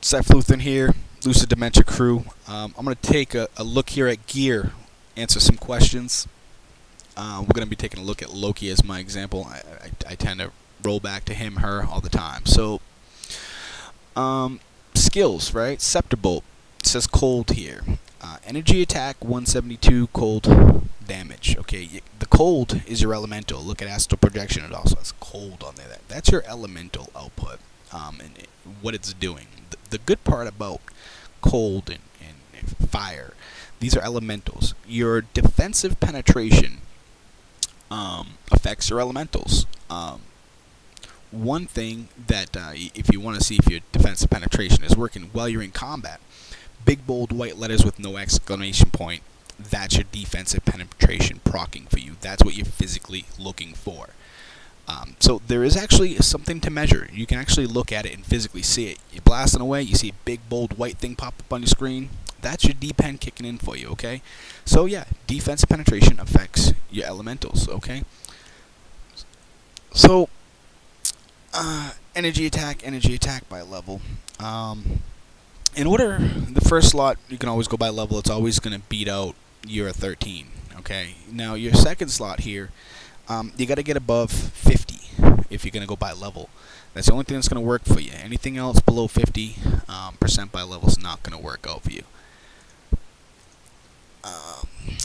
Seth Luthen here, Lucid Dementia Crew. I'm going to take a look here at gear, answer some questions. We're going to be taking a look at Loki as my example. I tend to roll back to him, her all the time. So, skills, right? Scepterbolt. It says cold here. Energy attack 172, cold damage. Okay, the cold is your elemental. Look at astral projection. It also has cold on there. That's your elemental output. And what it's doing. The good part about cold and fire, these are elementals. Your defensive penetration affects your elementals. One thing that if you want to see if your defensive penetration is working while you're in combat, big bold white letters with no exclamation point, that's your defensive penetration proccing for you. That's what you're physically looking for. So there is actually something to measure. You can actually look at it and physically see it. You're blasting away, you see a big bold white thing pop up on your screen. That's your D-pen kicking in for you, okay? So yeah, defensive penetration affects your elementals, okay? So, energy attack by level. In order, the first slot, you can always go by level. It's always going to beat out your 13, okay? Now, your second slot here, you got to get above 50 if you're going to go by level. That's the only thing that's going to work for you. Anything else below 50% by level is not going to work out for you.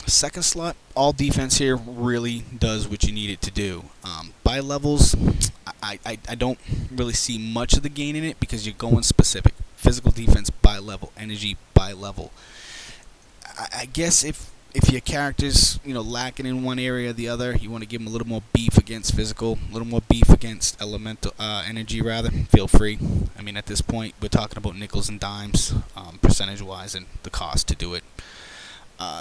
Second slot, all defense here really does what you need it to do. By levels, I don't really see much of the gain in it because you're going specific. Physical defense by level, energy by level. I guess if your character's lacking in one area or the other, you want to give them a little more beef against physical, a little more beef against elemental energy rather. Feel free. I mean, at this point, we're talking about nickels and dimes, percentage-wise, and the cost to do it.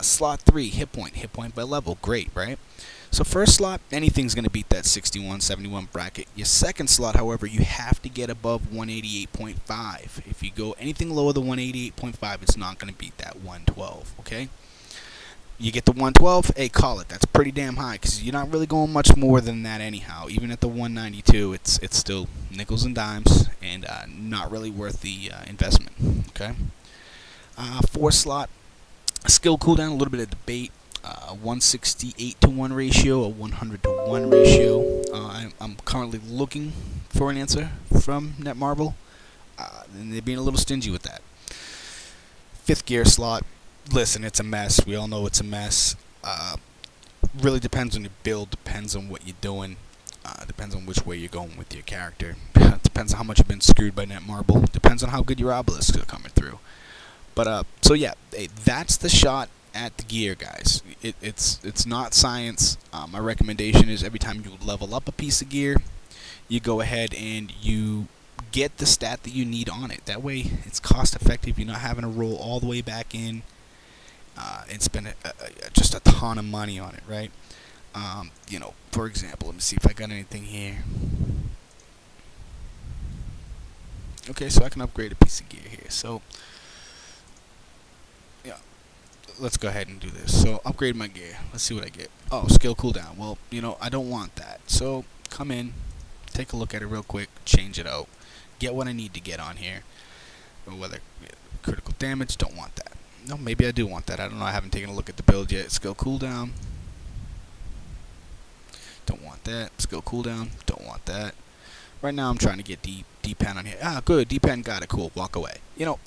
Slot 3, hit point by level. Great, right? So first slot, anything's going to beat that 61, 71 bracket. Your second slot, however, you have to get above 188.5. If you go anything lower than 188.5, it's not going to beat that 112, okay? You get the 112, hey, call it. That's pretty damn high because you're not really going much more than that anyhow. Even at the 192, it's still nickels and dimes and not really worth the investment, okay? Fourth slot, skill cooldown, a little bit of debate. 168 to 1 ratio, a 100 to 1 ratio. I'm currently looking for an answer from Netmarble, and they're being a little stingy with that. Fifth gear slot, listen, it's a mess. We all know it's a mess. Really depends on your build, depends on what you're doing, depends on which way you're going with your character. Depends on how much you've been screwed by Netmarble. Depends on how good your obelisks are coming through. But so yeah, that's the shot at the gear, guys. It's not science. My recommendation is every time you level up a piece of gear, you go ahead and you get the stat that you need on it. That way, it's cost effective. You're not having to roll all the way back in and spend just a ton of money on it, right? For example, let me see if I got anything here. Okay, so I can upgrade a piece of gear here. So let's go ahead and do this. So upgrade my gear. Let's see what I get. Oh, skill cooldown. Well, I don't want that. So come in, take a look at it real quick, change it out, get what I need to get on here. Or whether critical damage, don't want that. No, maybe I do want that. I don't know. I haven't taken a look at the build yet. Skill cooldown. Don't want that. Skill cooldown. Don't want that. Right now I'm trying to get D-pen on here. Ah, good. D-pen got it. Cool. Walk away. You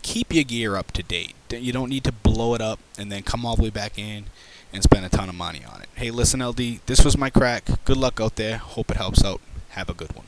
keep your gear up to date. You don't need to blow it up and then come all the way back in and spend a ton of money on it. Hey, listen, LD, this was my crack. Good luck out there. Hope it helps out. Have a good one.